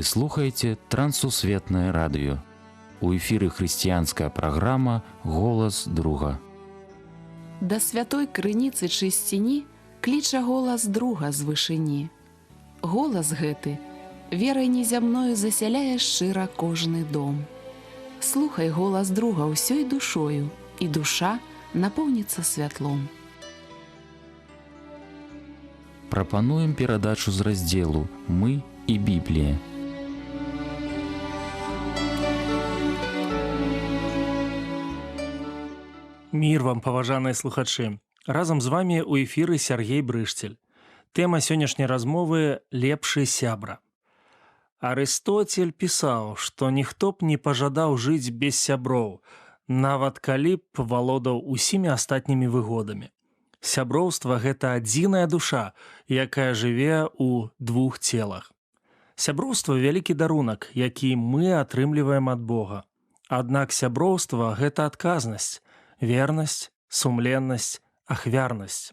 Вы слухаеце Трансусветнае радыё. У эфіры хрысціянская праграма «Голас друга». Да святой крыніцы чысціні кліча голас друга з вышыні. Голас гэты верай незямною засяляе шчыра кожны дом. Слухай голас друга ўсёй душою, і душа напоўніцца святлом. Прапануем перадачу з раздзелу «Мы і Біблія». Мір вам, паважаныя слухачы! Разам з вамі ў эфіры Сяргей Брышцель. Тэма сённяшняй размовы «Лепшы сябра». Арыстоцель пісаў, што ніхто б не пажадаў жыць без сяброў, нават калі б валодаў усімі астатнімі выгодамі. Сяброўства – гэта адзіная душа, якая жыве ў двух целах. Сяброўства – вялікі дарунак, які мы атрымліваем ад Бога. Аднак сяброўства – гэта адказнасць, вернасць, сумленнасць, ахвярнасць.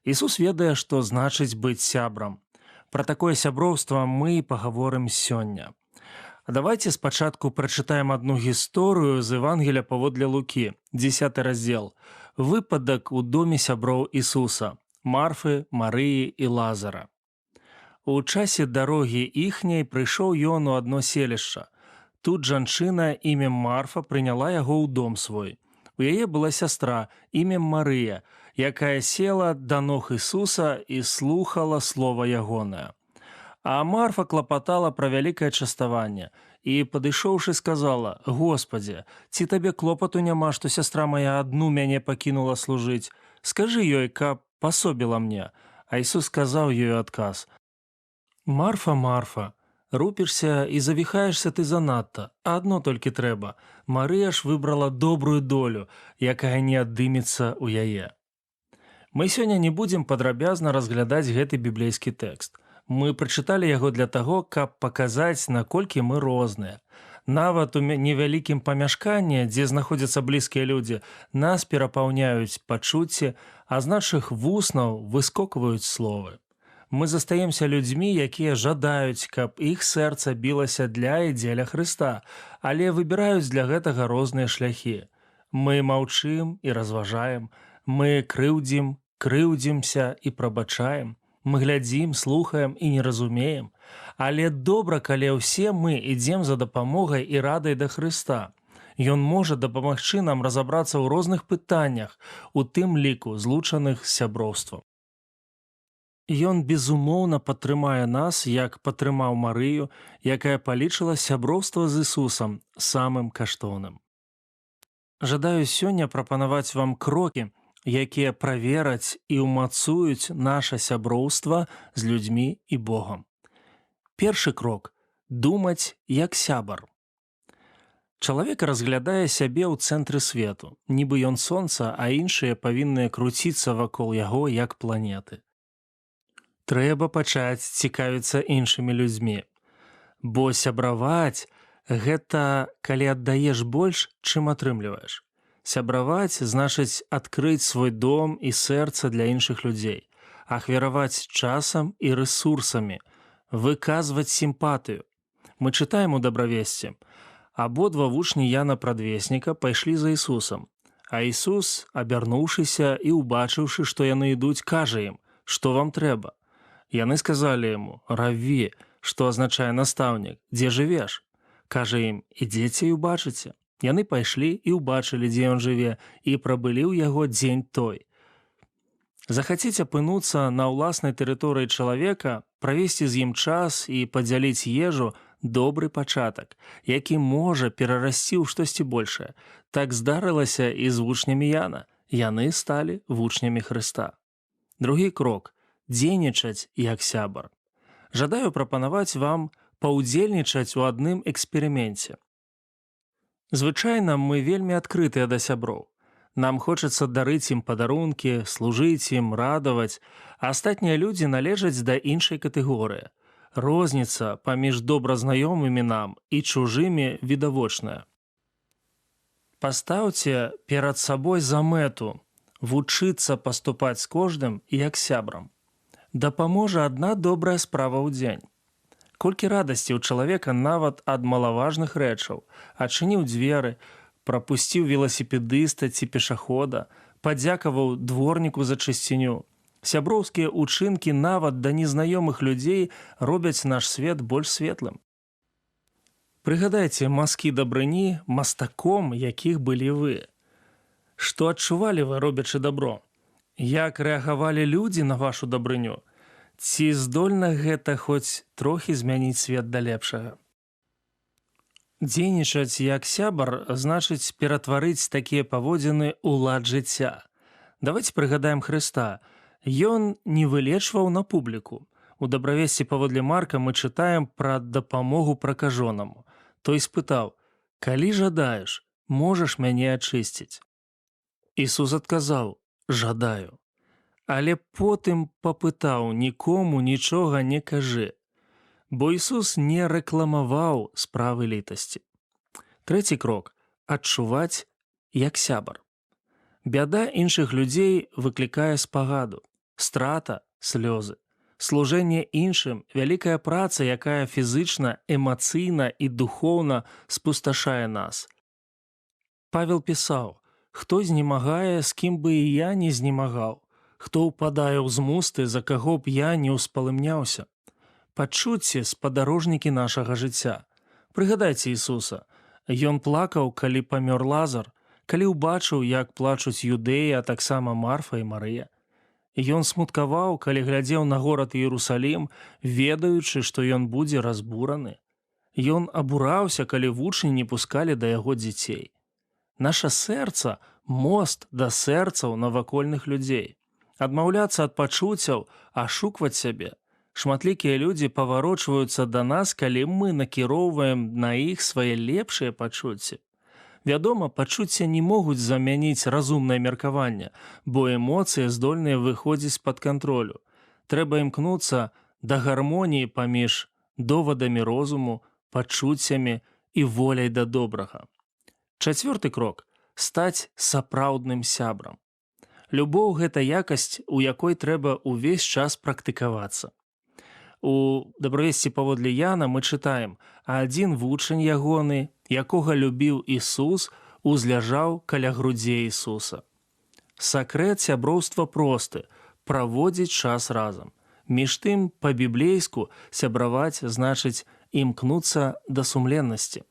Ісус ведае, што значыць быць сябрам. Пра такое сяброўства мы пагаворым сёння. А давайце спачатку прачытаем адну гісторыю з Евангелія паводле Лукі, 10 раздзел. Выпадак у доме сяброў Ісуса – Марфы, Марыі і Лазара. У часе дарогі іхняй прыйшоў ён у адно селішча. Тут жанчына імем Марфа прыняла яго ў дом свой. У яе была сястра імем Марыя, якая села да ног Ісуса і слухала слова ягонае. А Марфа клапатала пра вялікае частаванне і, падышоўшы, сказала: «Господзе, ці табе клопату няма, што сястра мая адну мяне пакінула служыць? Скажы ёй, каб пасобіла мне». А Ісус сказаў ёй адказ: «Марфа, Марфа, рупішся і завіхаешся ты занадта, а адно толькі трэба. Марыя ж выбрала добрую долю, якая не аддымецца ў яе». Мы сёння не будзем падрабязна разглядаць гэты біблейскі тэкст. Мы прачыталі яго для таго, каб паказаць, наколькі мы розныя. Нават у невялікім памяшканні, дзе знаходзяцца блізкія людзі, нас перапаўняюць пачуцці, а з нашых вуснаў выскокваюць словы. Мы застаемся людзьмі, якія жадаюць, каб іх сэрца білася для і дзеля Хрыста, але выбіраюць для гэтага розныя шляхі. Мы маўчым і разважаем, мы крыўдзімся і прабачаем, мы глядзім, слухаем і не разумеем. Але добра, калі ўсе мы ідзем за дапамогай і радай да Хрыста. Ён можа дапамагчы нам разабрацца ў розных пытаннях, у тым ліку злучаных з сяброўствам. Ён безумоўна падтрымае нас, як падтрымаў Марыю, якая палічыла сяброўства з Ісусам самым каштоўным. Жадаю сёння прапанаваць вам крокі, якія правераць і ўмацуюць наша сяброўства з людзьмі і Богам. Першы крок – думаць як сябар. Чалавек разглядае сябе ў цэнтры свету, нібы ён сонца, а іншыя павінны круціцца вакол яго як планеты. Трэба пачаць цікавіцца іншымі людзьмі. Бо сябраваць – гэта калі аддаеш больш, чым атрымліваеш. Сябраваць значыць адкрыць свой дом і сэрца для іншых людзей, ахвяраваць часам і рэсурсамі, выказваць сімпатыю. Мы чытаем у дабравесці: «Абодва вучні Яна Прадвесніка пайшлі за Ісусам, а Ісус, абярнуўшыся і ўбачыўшы, што яны ідуць, кажа ім: што вам трэба? Яны сказалі яму: «Равві», што азначае настаўнік, «дзе жывеш?» Кажа ім: «Ідзеце і ўбачыце». Яны пайшлі і ўбачылі, дзе ён жыве, і прабылі ў яго дзень той. Захацець апынуцца на ўласнай тэрыторыі чалавека, правесці з ім час і падзяліць ежу – добры пачатак, які можа перарасці ў штосьці большае. Так здарылася і з вучнямі Яна. Яны сталі вучнямі Хрыста. Другі крок – дзейнічаць як сябар. Жадаю прапанаваць вам паўдзельнічаць у адным эксперыменце. Звычайна мы вельмі адкрытыя да сяброў. Нам хочацца дарыць ім падарункі, служыць ім, радаваць, а астатнія людзі належаць да іншай катэгорыі. Розніца паміж добра знаёмымі нам і чужымі відавочная. Пастаўце перад сабой за мэту вучыцца паступаць з кожным як сябрам. Дапаможа адна добрая справа ў дзень. Колькі радасці ў чалавека нават ад малаважных рэчаў. Адчыніў дзверы, прапусціў веласіпедыста ці пешахода, падзякаваў дворніку за чысціню. Сяброўскія ўчынкі нават да незнаёмых людзей робяць наш свет больш светлым. Прыгадайце мазкі дабрыні мастаком, якіх былі вы. Што адчувалі вы, робячы дабро? Як рэагавалі людзі на вашу дабрыню? Ці здольна гэта хоць трохі змяніць свет да лепшага? Дзейнічаць як сябар значыць ператварыць такія паводзіны ў лад жыцця. Давайце прыгадаем Хрыста. Ён не вылечваў на публіку. У дабравесці паводле Марка мы чытаем пра дапамогу пракажонаму. Той спытаў: «Калі жадаеш, можаш мяне ачысціць?» Ісус адказаў: «Жадаю». Але потым папытаў: «Нікому нічога не кажы». Бо Ісус не рэкламаваў справы літасці. Трэці крок – адчуваць як сябар. Бяда іншых людзей выклікае спагаду, страта – слёзы. Служэнне іншым – вялікая праца, якая фізычна, эмацыйна і духоўна спусташае нас. Павел пісаў: «Хто знемагае, з кім бы і я не знемагаў, хто ўпадае ў змусты, за каго б я не ўспалымняўся». Пачуйце спадарожнікі нашага жыцця. Прыгадайце Ісуса. Ён плакаў, калі памёр Лазар, калі ўбачыў, як плачуць юдэі, а таксама Марфа і Марыя. Ён смуткаваў, калі глядзеў на горад Іерусалім, ведаючы, што ён будзе разбураны. Ён абураўся, калі вучні не пускалі да яго дзяцей. Наша сэрца – мост да сэрцаў навакольных людзей. Адмаўляцца ад пачуццяў, ашукваць сябе. Шматлікія людзі паварочваюцца да нас, калі мы накіроўваем на іх свае лепшыя пачуцці. Вядома, пачуцці не могуць замяніць разумнае меркаванне, бо эмоцыі здольныя выходзіць з-пад кантролю. Трэба імкнуцца да гармоніі паміж довадамі розуму, пачуццямі і воляй да добрага. Чацвёрты крок – стаць сапраўдным сябрам. Любоў – гэта якасць, у якой трэба ўвесь час практыкавацца. У дабравесці паводле Яна мы чытаем: «А адзін вучань ягоны, якога любіў Ісус, узляжаў каля грудзей Ісуса». Сакрэт сяброўства просты – праводзіць час разам. Між тым, па-біблейску сябраваць значыць імкнуцца да сумленнасці.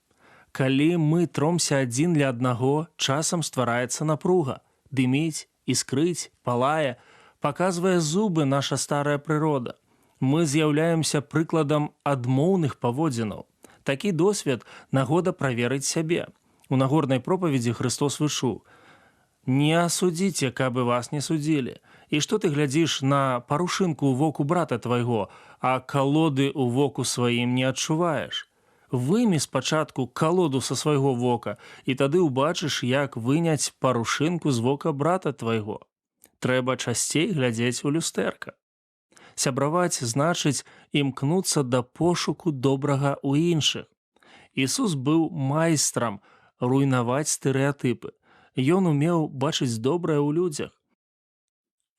Калі мы тромся адзін ля аднаго, часам ствараецца напруга. Дыміць, іскрыць, палае, паказвае зубы наша старая прырода. Мы з'яўляемся прыкладам адмоўных паводзінаў. Такі досвед – нагода праверыць сябе. У нагорнай пропаведзі Хрыстос вучыў: «Не асудзіце, каб і вас не судзілі. І што ты глядзіш на парушынку ў воку брата твайго, а калоды ў воку сваім не адчуваеш? Вымі спачатку калоду са свайго вока, і тады ўбачыш, як выняць парушынку з вока брата твайго. Трэба часцей глядзець у люстэрка». Сябраваць значыць імкнуцца да пошуку добрага ў іншых. Ісус быў майстрам руйнаваць стэрэатыпы. Ён умеў бачыць добрае ў людзях.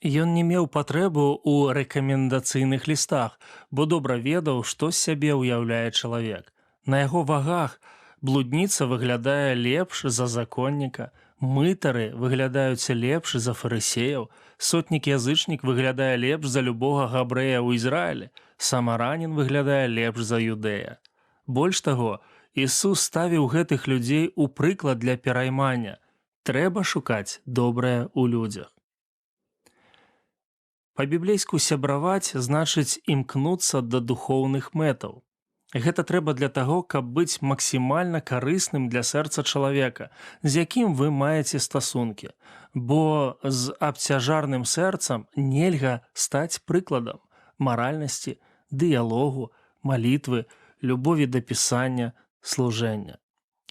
Ён не меў патрэбу ў рэкамендацыйных лістах, бо добра ведаў, што з сябе ўяўляе чалавек. На яго вагах блудніца выглядае лепш за законніка, мытары выглядаюць лепш за фарысеяў, сотнік-язычнік выглядае лепш за любога габрэя ў Ізраілі, самаранін выглядае лепш за юдэя. Больш таго, Ісус ставіў гэтых людзей у прыклад для пераймання. Трэба шукаць добрае ў людзях. Па-біблейску сябраваць значыць імкнуцца да духоўных мэтаў. Гэта трэба для таго, каб быць максімальна карысным для сэрца чалавека, з якім вы маеце стасункі. Бо з абцяжарным сэрцам нельга стаць прыкладам маральнасці, дыялогу, малітвы, любові да пісання, служэння.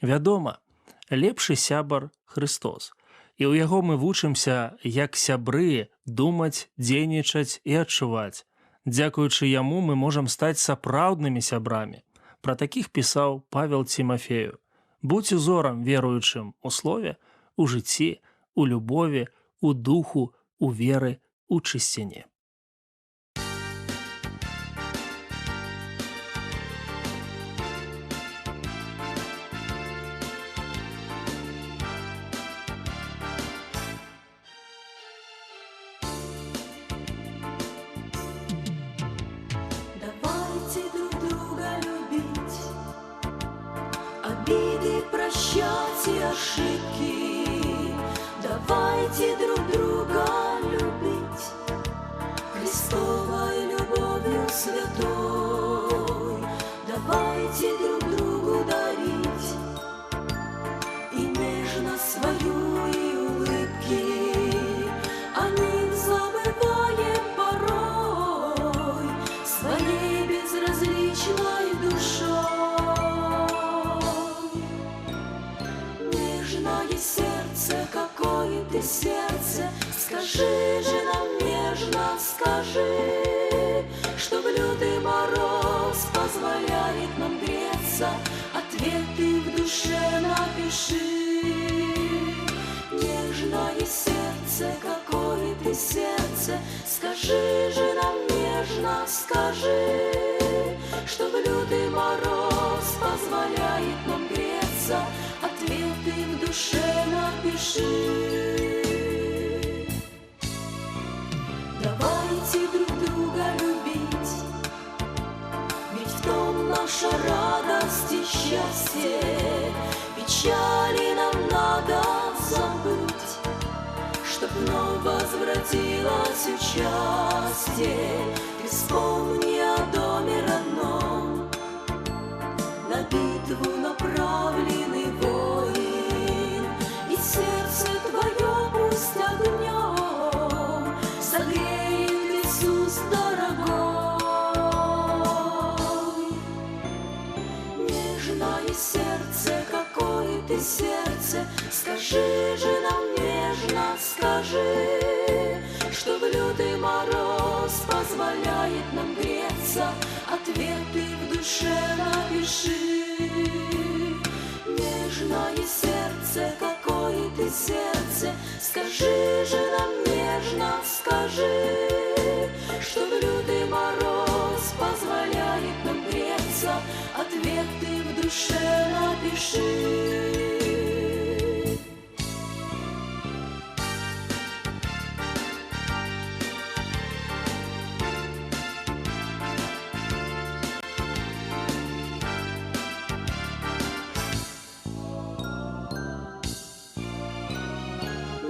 Вядома, лепшы сябар – Хрыстос. І ў яго мы вучымся, як сябры, думаць, дзейнічаць і адчуваць. Дзякуючы яму мы можам стаць сапраўднымі сябрамі. Пра такіх пісаў Павел Цімафею. Будзь узорам веруючым у слове, у жыцці, у любові, у духу, у веры, у чысціні. ошибки. Давайте друг друга любить Христовой любовью святой. Давайте друг другу дарить и нежно свою и улыбки. О них забываем порой своей безразличной душой. Нежное сердце, какое ты сердце, скажи же нам нежно, скажи, что в лютый мороз позволяет нам греться. Ответы в душе напиши. Нежное сердце, какое ты сердце, скажи же нам нежно, скажи, что в лютый мороз позволяет нам греться. Ответы в душе напиши. Давайте друг друга любить, ведь в том наша радость и счастье. Печали нам надо забыть, чтоб вновь возвратилось участие. Ты вспомни о доме родном, на битву направленный воин, и сердце твое пусть огнем согреет Иисус дорогой. Нежное сердце, какое ты сердце, скажи же нам нежно, скажи, что в лютый мороз позволяет нам греться. Ответы в душе напиши. Нежное сердце, какое ты сердце, скажи же нам нежно, скажи, что в лютый мороз позволяет нам греться. Ответы в душе напиши.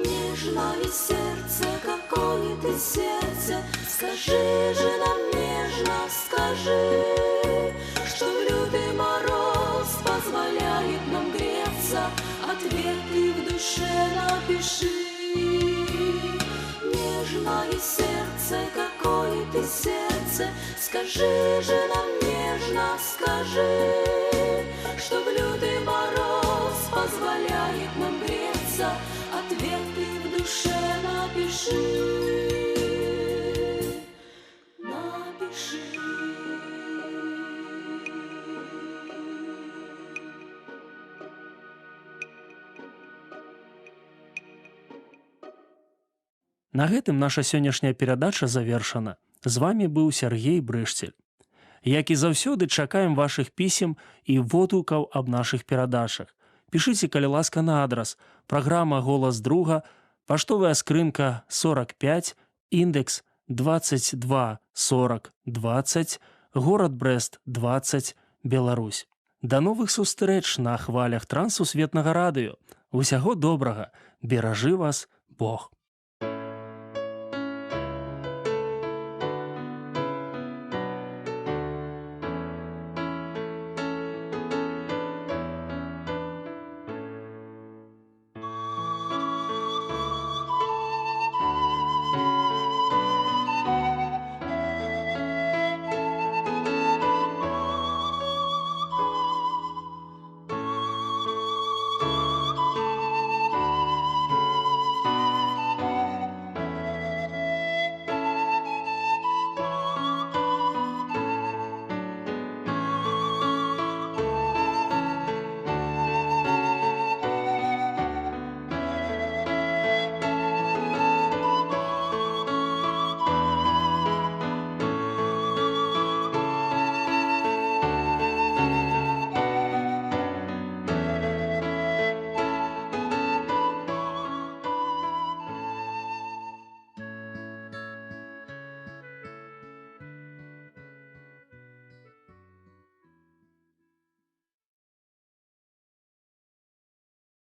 Нежное сердце, какое ты сердце, скажи же нам нежно, скажи, что в лютый мороз позволяет нам греться. Ответы в душе напиши. Нежное сердце, какое ты сердце, скажи же нам нежно, скажи, что в лютый мороз позволяет нам греться. Ответы в душе напиши. Напиши. На гэтым наша сённяшняя перадача завершана. З вами быў Сяргей Брышцель. Як і заўсёды, чакаем вашых пісем і водгукаў аб нашых перадачах. Пішыце, калі ласка, на адрас: праграма «Голас друга», паштовая скрынка 45, індекс 224020, горад Брэст 20, Беларусь. Да новых сустрэч на хвалях Трансусветнага радыё. Усяго добрага, беражы вас Бог.